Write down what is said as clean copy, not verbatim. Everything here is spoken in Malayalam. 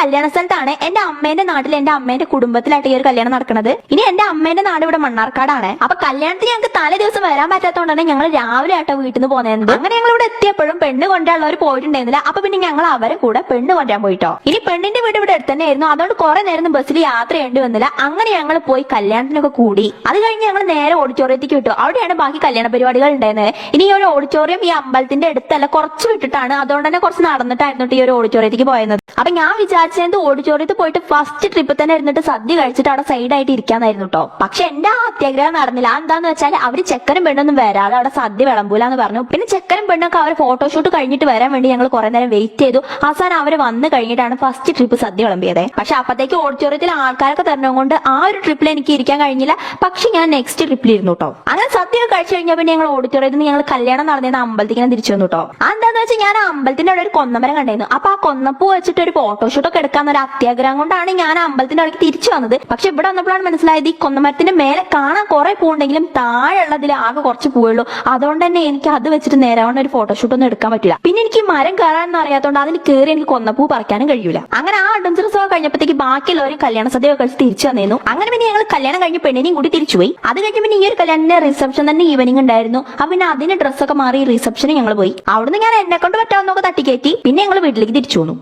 കല്യാണ സ്ഥലത്താണ്. എന്റെ അമ്മേന്റെ നാട്ടിൽ എന്റെ അമ്മേന്റെ കുടുംബത്തിലായിട്ട് ഈ ഒരു കല്യാണം നടക്കുന്നത്. ഇനി എന്റെ അമ്മേന്റെ നാട് ഇവിടെ മണ്ണാർക്കാടാണ്. അപ്പൊ കല്യാണത്തിന് ഞങ്ങൾക്ക് തലേ ദിവസം വരാൻ പറ്റാത്തതുകൊണ്ടാണ് ഞങ്ങൾ രാവിലെ ആട്ടോ വീട്ടിൽ നിന്ന് പോകുന്നത്. അങ്ങനെ ഞങ്ങൾ ഇവിടെ എത്തിയപ്പോഴും പെണ്ണ് കൊണ്ടുള്ളവർ പോയിട്ടുണ്ടായിരുന്നില്ല. അപ്പൊ പിന്നെ ഞങ്ങൾ അവരെ കൂടെ പെണ്ണ് കൊണ്ടുവരാൻ പോയിട്ടോ. ഇനി പെണ്ണിന്റെ വീട് ഇവിടെ അടുത്ത് തന്നെയായിരുന്നു. അതുകൊണ്ട് കുറെ നേരം ബസ്സിൽ യാത്ര ചെയ്യേണ്ടി വന്നില്ല. അങ്ങനെ ഞങ്ങൾ പോയി കല്യാണത്തിനൊക്കെ കൂടി. അത് കഴിഞ്ഞ് ഞങ്ങൾ നേരെ ഓഡിറ്റോറിയത്തേക്ക് വിട്ടു. അവിടെയാണ് ബാക്കി കല്യാണ പരിപാടികൾ ഉണ്ടായിരുന്നത്. ഇനി ഈ ഒരു ഓഡിറ്റോറിയം ഈ അമ്പലത്തിന്റെ അടുത്തല്ല, കുറച്ച് വിട്ടിട്ടാണ്. അതുകൊണ്ട് തന്നെ കുറച്ച് നടന്നിട്ടായിരുന്നു ഈ ഒരു ഓഡിറ്റോറിയത്തേക്ക് പോയത്. അപ്പൊ ഞാൻ വിചാരിച്ചത് ഓഡിറ്റോറിയത്തിൽ പോയിട്ട് ഫസ്റ്റ് ട്രിപ്പ് തന്നെ ഇരുന്നിട്ട് സദ്യ കഴിച്ചിട്ട് അവിടെ സൈഡായിട്ട് ഇരിക്കാന്നായിരുന്നു കേട്ടോ. പക്ഷെ എന്റെ ആ അത്യാഗ്രഹം നടന്നില്ല. എന്താന്ന് വെച്ചാൽ അവര് ചെക്കനും പെണ്ണൊന്നും വരാതെ അവിടെ സദ്യ വിളമ്പൂലെന്ന് പറഞ്ഞു. പിന്നെ ചെക്കനും പെണ്ണൊക്കെ അവർ ഫോട്ടോഷൂട്ട് കഴിഞ്ഞിട്ട് വരാൻ വേണ്ടി ഞങ്ങൾ കുറെ നേരം വെയിറ്റ് ചെയ്തു. അവസാനം അവര് വന്നു കഴിഞ്ഞിട്ടാണ് ഫസ്റ്റ് ട്രിപ്പ് സദ്യ വിളമ്പിയത്. പക്ഷെ അപ്പത്തേക്ക് ഓഡിറ്റോറിയത്തിൽ ആൾക്കാരൊക്കെ തരണം കൊണ്ട് ആ ഒരു ട്രിപ്പിൽ എനിക്ക് ഇരിക്കാൻ കഴിഞ്ഞില്ല. പക്ഷെ ഞാൻ നെക്സ്റ്റ് ട്രിപ്പിൽ ഇരുന്നു കേട്ടോ. അങ്ങനെ സദ്യ കഴിച്ചു കഴിഞ്ഞാൽ പിന്നെ ഞങ്ങൾ ഓഡിറ്റോറിയത്തിൽ ഞങ്ങൾ കല്യാണം നടന്നിരുന്ന അമ്പലത്തേക്ക് ഞാൻ തിരിച്ചു വന്നു കേട്ടോ. എന്താന്ന് വെച്ചാൽ ഞാൻ ആ അമ്പലത്തിന്റെ അവിടെ ഒരു കൊന്നമരം കണ്ടായിരുന്നു. അപ്പൊ ആ കൊന്നപ്പൂ വെച്ചിട്ട് ഒരു ഫോട്ടോഷൂട്ടൊക്കെ എടുക്കാന്ന് ഒരു അത്യാഗ്രഹം കൊണ്ടാണ് ഞാൻ ആ അമ്പലത്തിന്റെ അവിടേക്ക് തിരിച്ചു വന്നത്. പക്ഷെ ഇവിടെ വന്നപ്പോഴാണ് മനസ്സിലായത് ഈ കൊന്നമരത്തിന്റെ മേലെ കാണാൻ കുറെ പൂണ്ടെങ്കിലും താഴെയുള്ളതിൽ ആകെ കുറച്ച് പൂവുള്ളൂ. അതുകൊണ്ട് തന്നെ എനിക്ക് അത് വെച്ചിട്ട് നേരാവണ്ണം ഒരു ഫോട്ടോഷൂട്ട് ഒന്നും എടുക്കാൻ പറ്റില്ല. പിന്നെ എനിക്ക് മരം കയറാനൊന്നും അറിയാത്തതുകൊണ്ട് അതിന് കയറി എനിക്ക് കൊന്നപ്പൂ പറിക്കാനും കഴിയൂല. അങ്ങനെ ആ അഡ്വഞ്ചറസ് ഒക്കെ കഴിഞ്ഞപ്പോഴത്തേക്ക് ബാക്കിയുള്ളവരും കല്യാണ സദ്യ കഴിച്ച് തിരിച്ചു വന്നിരുന്നു. അങ്ങനെ പിന്നെ ഞങ്ങൾ കല്യാണം കഴിഞ്ഞ് പെണ്ണിനെയും കൂടി തിരിച്ചുപോയി. അത് കഴിഞ്ഞ് പിന്നെ ഈ ഒരു കല്യാണത്തിന്റെ റിസപ്ഷൻ തന്നെ ഈവനിങ് ഉണ്ടായിരുന്നു. അപ്പൊ പിന്നെ അതിന് ഡ്രസ്സൊക്കെ മാറി റിസപ്ഷന് ഞങ്ങൾ പോയി. അവിടുന്ന് ഞാൻ എന്നെ കൊണ്ട് പറ്റാവുന്നൊക്കെ തട്ടിക്കയറ്റി പിന്നെ ഞങ്ങൾ വീട്ടിലേക്ക് തിരിച്ചു വന്നു.